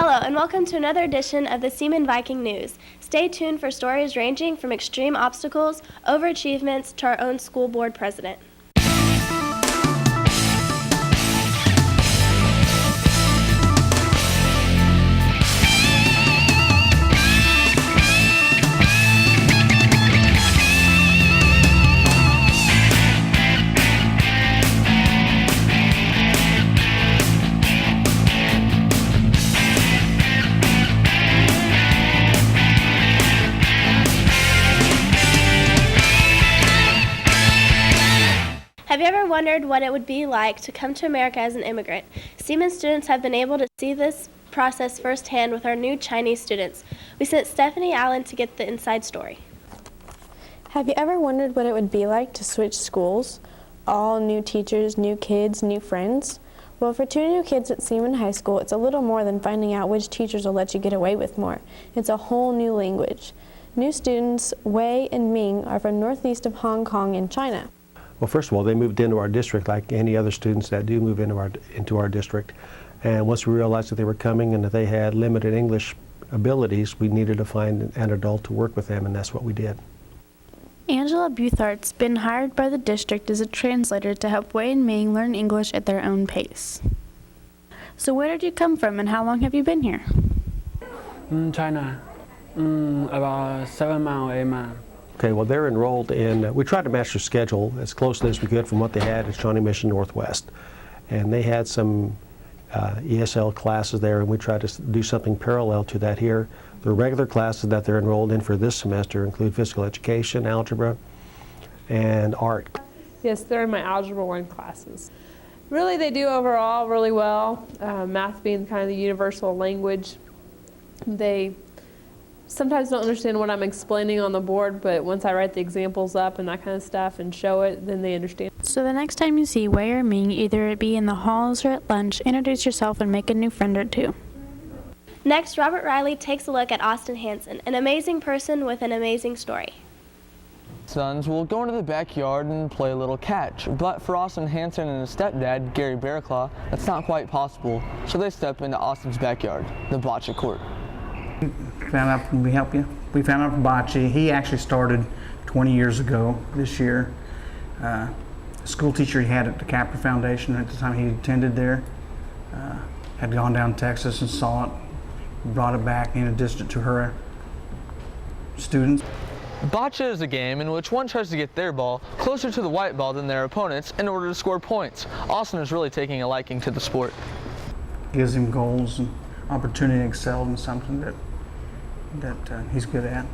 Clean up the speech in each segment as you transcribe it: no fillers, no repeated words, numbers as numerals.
Hello, and welcome to another edition of the Seaman Viking News. Stay tuned for stories ranging from extreme obstacles, overachievements, to our own school board president. Have you ever wondered what it would be like to come to America as an immigrant? Seaman students have been able to see this process firsthand with our new Chinese students. We sent Stephanie Allen to get the inside story. Have you ever wondered what it would be like to switch schools? All new teachers, new kids, new friends? Well, for two new kids at Seaman High School, it's a little more than finding out which teachers will let you get away with more. It's a whole new language. New students, Wei and Ming, are from northeast of Hong Kong in China. Well, first of all, they moved into our district like any other students that do move into our district. And once we realized that they were coming and that they had limited English abilities, we needed to find an adult to work with them, and that's what we did. Angela Buthart's been hired by the district as a translator to help Wei and Ming learn English at their own pace. So where did you come from and how long have you been here? China, about 7 months, 8 months. Okay, well, they're enrolled in, we tried to match their schedule as closely as we could from what they had at Shawnee Mission Northwest. And they had some ESL classes there, and we tried to do something parallel to that here. The regular classes that they're enrolled in for this semester include physical education, algebra, and art. Yes, they're in my Algebra 1 classes. Really, they do overall really well, math being kind of the universal language. They sometimes don't understand what I'm explaining on the board, but once I write the examples up and that kind of stuff and show it, then they understand. So the next time you see Wei or Ming, either it be in the halls or at lunch, introduce yourself and make a new friend or two. Next, Robert Riley takes a look at Austin Hansen, an amazing person with an amazing story. Sons will go into the backyard and play a little catch, but for Austin Hansen and his stepdad, Gary Bearclaw, that's not quite possible, so they step into Austin's backyard, the bocce court. Found out from, we help you. We found out from bocce. He actually started 20 years ago this year. A school teacher he had at the Capra Foundation at the time he attended there had gone down to Texas and saw it, brought it back in addition to her students. Bocce is a game in which one tries to get their ball closer to the white ball than their opponents in order to score points. Austin is really taking a liking to the sport. Gives him goals and opportunity to excel in something that he's good at.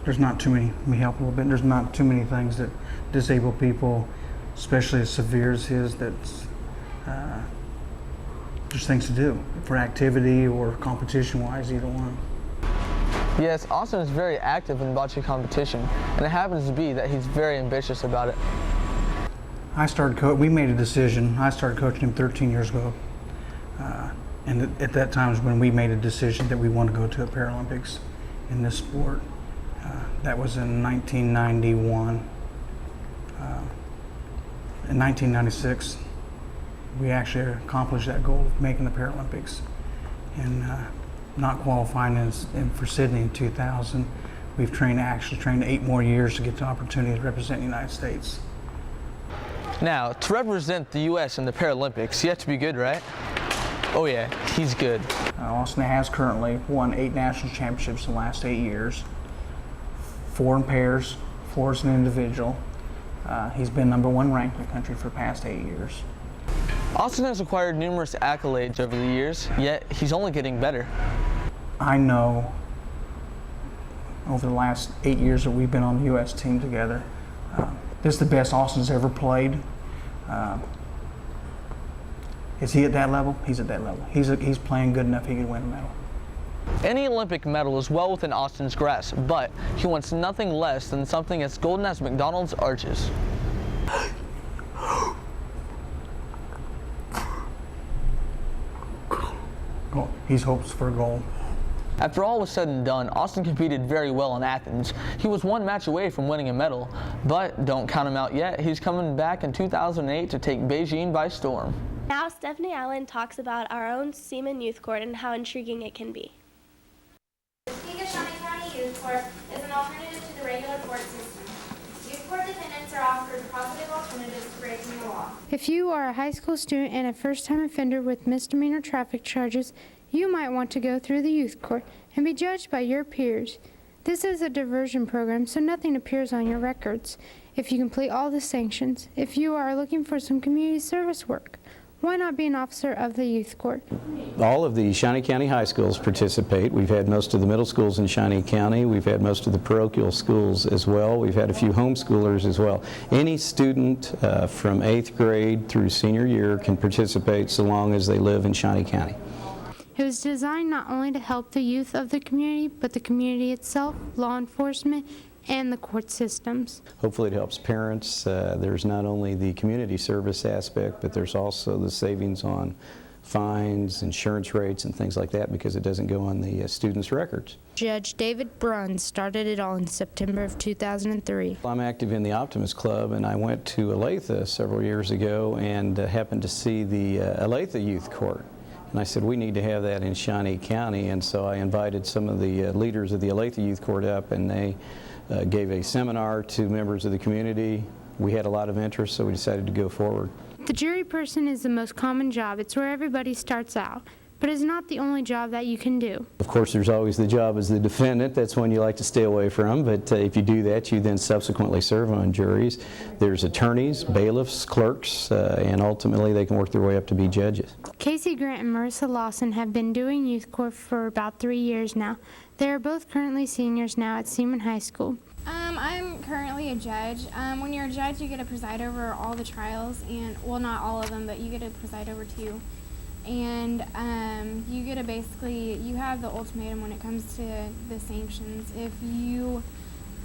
There's not too many, let me help a little bit, there's not too many things that disable people, especially as severe as his, that's there's things to do for activity or competition-wise, either one. Yes, Austin is very active in bocce competition, and it happens to be that he's very ambitious about it. We made a decision. I started coaching him 13 years ago. And at that time is when we made a decision that we wanted to go to a Paralympics in this sport. That was in 1991. In 1996, we actually accomplished that goal of making the Paralympics. And not qualifying for Sydney in 2000, we've actually trained 8 more years to get the opportunity to represent the United States. Now, to represent the U.S. in the Paralympics, you have to be good, right? Oh yeah, he's good. Austin has currently won 8 national championships in the last 8 years. 4 in pairs, 4 as an individual. He's been #1 ranked in the country for the past 8 years. Austin has acquired numerous accolades over the years, yet he's only getting better. I know over the last 8 years that we've been on the U.S. team together, this is the best Austin's ever played. Is he at that level? He's at that level. He's playing good enough he could win a medal. Any Olympic medal is well within Austin's grasp, but he wants nothing less than something as golden as McDonald's arches. He hopes for a goal. After all was said and done, Austin competed very well in Athens. He was 1 match away from winning a medal, but don't count him out yet. He's coming back in 2008 to take Beijing by storm. Now Stephanie Allen talks about our own Seaman Youth Court and how intriguing it can be. The Shawnee County Youth Court is an alternative to the regular court system. Youth court defendants are offered positive alternatives to breaking the law. If you are a high school student and a first-time offender with misdemeanor traffic charges, you might want to go through the youth court and be judged by your peers. This is a diversion program, so nothing appears on your records if you complete all the sanctions. If you are looking for some community service work, why not be an officer of the youth court? All of the Shawnee County high schools participate. We've had most of the middle schools in Shawnee County. We've had most of the parochial schools as well. We've had a few homeschoolers as well. Any student from 8th grade through senior year can participate so long as they live in Shawnee County. It was designed not only to help the youth of the community, but the community itself, law enforcement, and the court systems. Hopefully it helps parents. There's not only the community service aspect, but there's also the savings on fines, insurance rates, and things like that because it doesn't go on the students' records. Judge David Brunn started it all in September of 2003. I'm active in the Optimist Club, and I went to Olathe several years ago and happened to see the Olathe Youth Court. And I said, we need to have that in Shawnee County, and so I invited some of the leaders of the Olathe Youth Court up, and they gave a seminar to members of the community. We had a lot of interest, so we decided to go forward. The jury person is the most common job. It's where everybody starts out, but it's not the only job that you can do. Of course, there's always the job as the defendant. That's one you like to stay away from, but if you do that, you then subsequently serve on juries. There's attorneys, bailiffs, clerks, and ultimately they can work their way up to be judges. Casey Grant and Marissa Lawson have been doing youth court for about 3 years now. They are both currently seniors now at Seaman High School. I'm currently a judge. When you're a judge, you get to preside over all the trials, and well, not all of them, but you get to preside over 2. And you get to basically, you have the ultimatum when it comes to the sanctions. If you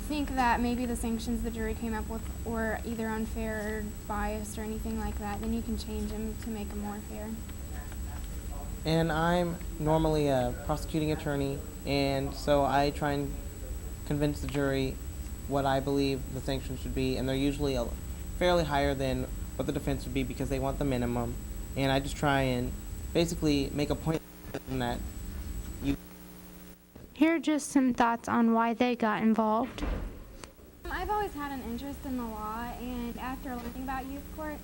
think that maybe the sanctions the jury came up with were either unfair or biased or anything like that, then you can change them to make them more fair. And I'm normally a prosecuting attorney, and so I try and convince the jury what I believe the sanctions should be, and they're usually fairly higher than what the defense would be because they want the minimum. And I just try and basically make a point from that. Here are just some thoughts on why they got involved. I've always had an interest in the law, and after learning about youth court,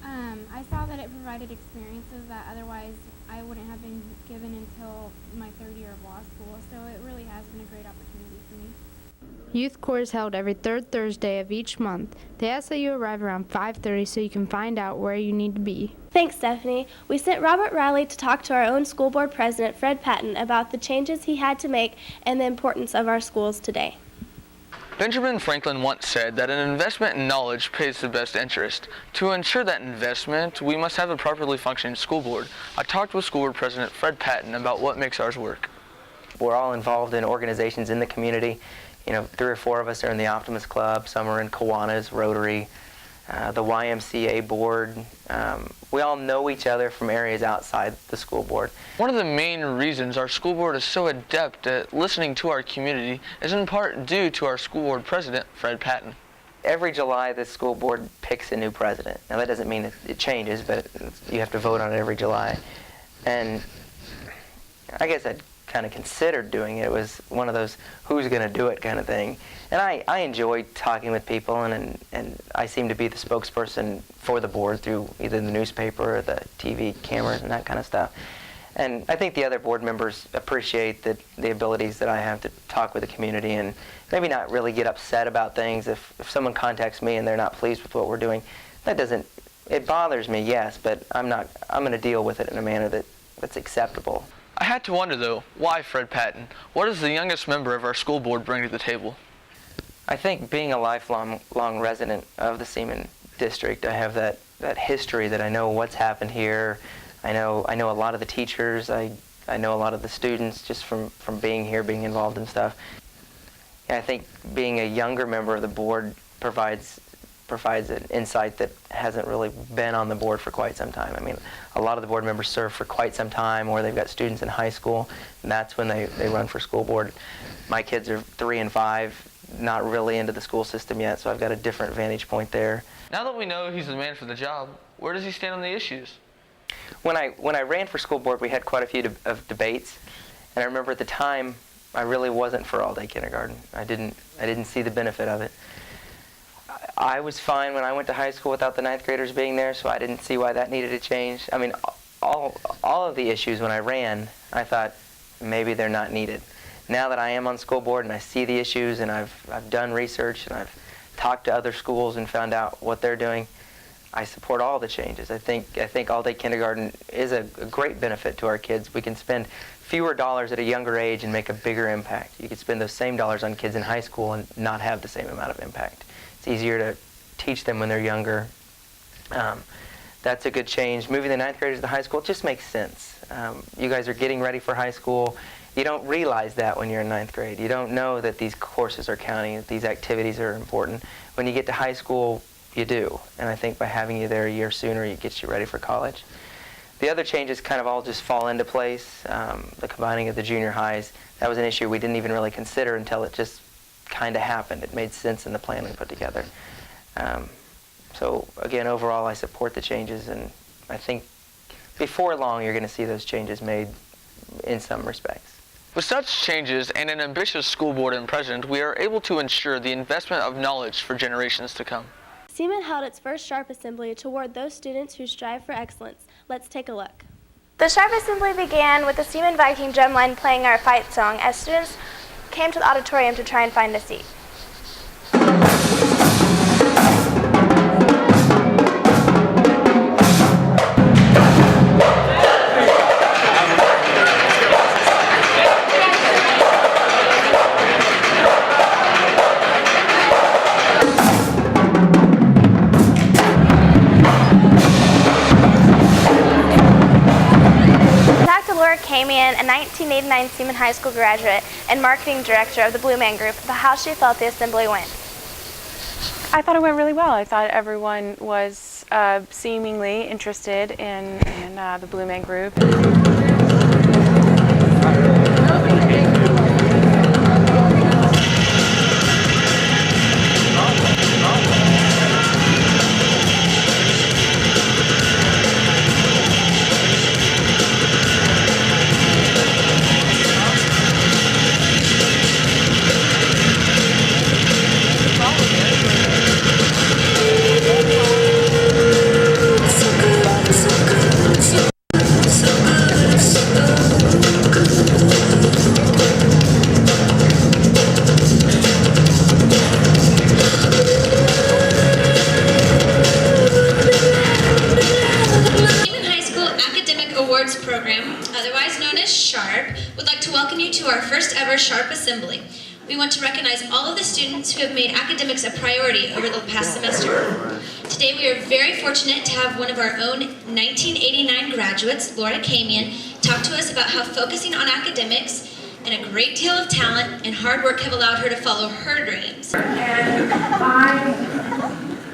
I saw that it provided experiences that otherwise I wouldn't have been given until my 3rd year of law school, so it really has been a great opportunity for me. Youth court is held every 3rd Thursday of each month. They ask that you arrive around 5:30 so you can find out where you need to be. Thanks, Stephanie. We sent Robert Riley to talk to our own school board president, Fred Patton, about the changes he had to make and the importance of our schools today. Benjamin Franklin once said that an investment in knowledge pays the best interest. To ensure that investment, we must have a properly functioning school board. I talked with school board president Fred Patton about what makes ours work. We're all involved in organizations in the community. You know, 3 or 4 of us are in the Optimist Club, some are in Kiwanis, Rotary, the YMCA board. We all know each other from areas outside the school board. One of the main reasons our school board is so adept at listening to our community is in part due to our school board president, Fred Patton. Every July, the school board picks a new president. Now, that doesn't mean it changes, but you have to vote on it every July. And I guess I'd kind of considered doing it. It was one of those who's going to do it kind of thing. And I enjoy talking with people, and I seem to be the spokesperson for the board through either the newspaper or the TV cameras and that kind of stuff. And I think the other board members appreciate the abilities that I have to talk with the community and maybe not really get upset about things. If someone contacts me and they're not pleased with what we're doing, it bothers me, yes, but I'm going to deal with it in a manner that's acceptable. I had to wonder, though, why Fred Patton? What does the youngest member of our school board bring to the table? I think being a lifelong resident of the Seaman district, I have that history that I know what's happened here. I know a lot of the teachers. I know a lot of the students just from being here, being involved in stuff. And I think being a younger member of the board provides an insight that hasn't really been on the board for quite some time. I mean, a lot of the board members serve for quite some time, or they've got students in high school, and that's when they run for school board. My kids are 3 and 5, not really into the school system yet, so I've got a different vantage point there. Now that we know he's the man for the job, where does he stand on the issues? When I ran for school board, we had quite a few of debates, and I remember at the time I really wasn't for all-day kindergarten. I didn't see the benefit of it. I was fine when I went to high school without the 9th graders being there, so I didn't see why that needed to change. I mean, all of the issues when I ran, I thought maybe they're not needed. Now that I am on school board and I see the issues and I've done research and I've talked to other schools and found out what they're doing, I support all the changes. I think all-day kindergarten is a great benefit to our kids. We can spend fewer dollars at a younger age and make a bigger impact. You could spend those same dollars on kids in high school and not have the same amount of impact. It's easier to teach them when they're younger. That's a good change. Moving the 9th graders to high school just makes sense. You guys are getting ready for high school. You don't realize that when you're in 9th grade. You don't know that these courses are counting, that these activities are important. When you get to high school, you do. And I think by having you there a year sooner, it gets you ready for college. The other changes kind of all just fall into place. The combining of the junior highs, that was an issue we didn't even really consider until it just kind of happened. It made sense in the plan we put together. So again, overall, I support the changes, and I think before long, you're going to see those changes made in some respects. With such changes and an ambitious school board and president, we are able to ensure the investment of knowledge for generations to come. Seaman held its first SHARP Assembly to award those students who strive for excellence. Let's take a look. The SHARP Assembly began with the Seaman Viking drumline playing our fight song as students came to the auditorium to try and find a seat. Seaman, a 1989 Seaman High School graduate and marketing director of the Blue Man Group, about how she felt the assembly went. I thought it went really well. I thought everyone was seemingly interested in the Blue Man Group. SHARP Assembly. We want to recognize all of the students who have made academics a priority over the past semester. Today we are very fortunate to have one of our own 1989 graduates, Laura Seaman, talk to us about how focusing on academics and a great deal of talent and hard work have allowed her to follow her dreams. And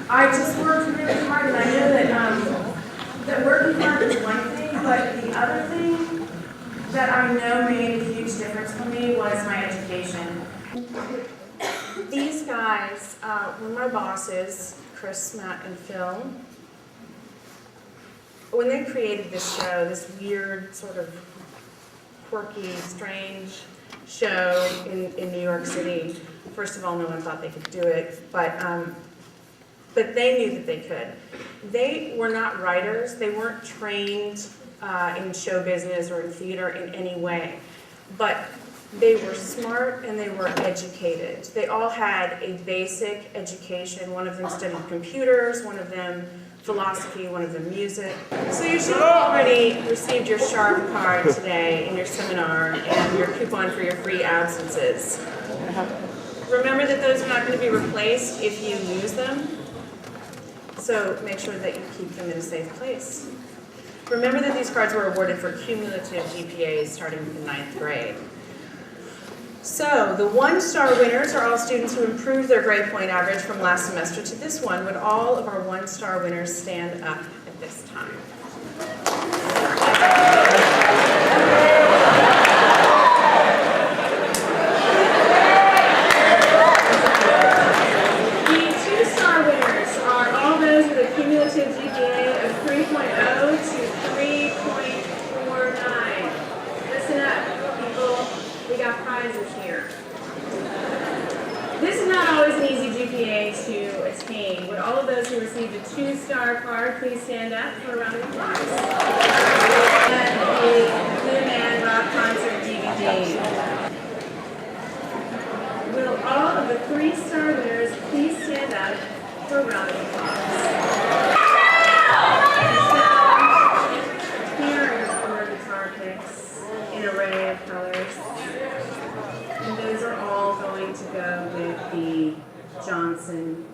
I just worked really hard, and I know that working hard is one thing, but the other thing that I know made a huge difference for me was my education. These guys were my bosses, Chris, Matt, and Phil. When they created this show, this weird, sort of quirky, strange show in New York City, first of all, no one thought they could do it, but they knew that they could. They were not writers. They weren't trained in show business or in theater in any way, but they were smart and they were educated. They all had a basic education. One of them studied computers, one of them philosophy, one of them music. So you should have already received your SHARP card today in your seminar and your coupon for your free absences. Remember that those are not going to be replaced if you lose them, so make sure that you keep them in a safe place. Remember that these cards were awarded for cumulative GPAs starting in the 9th grade. So the one-star winners are all students who improved their grade point average from last semester to this one. Would all of our one-star winners stand up at this time? The two-star winners are all those with a cumulative GPA of 3.0 to 3 who received a 2-star card, please stand up for a round of applause. And a Blue Man Rock Concert DVD. Will all of the 3-star winners please stand up for a round of applause. Here are your guitar picks in an array of colors. And those are all going to go with the Johnson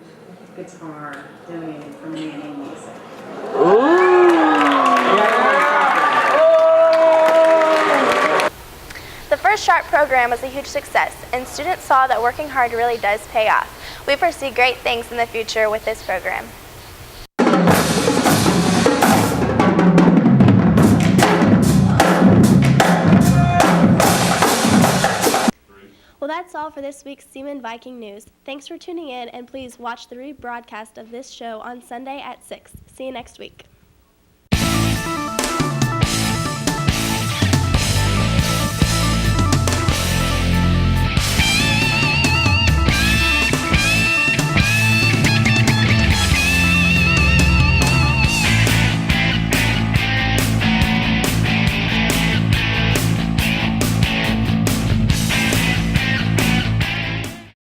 guitar donated from Manning Music. The first SHARP program was a huge success, and students saw that working hard really does pay off. We foresee great things in the future with this program. Well, that's all for this week's Seaman Viking News. Thanks for tuning in, and please watch the rebroadcast of this show on Sunday at 6. See you next week.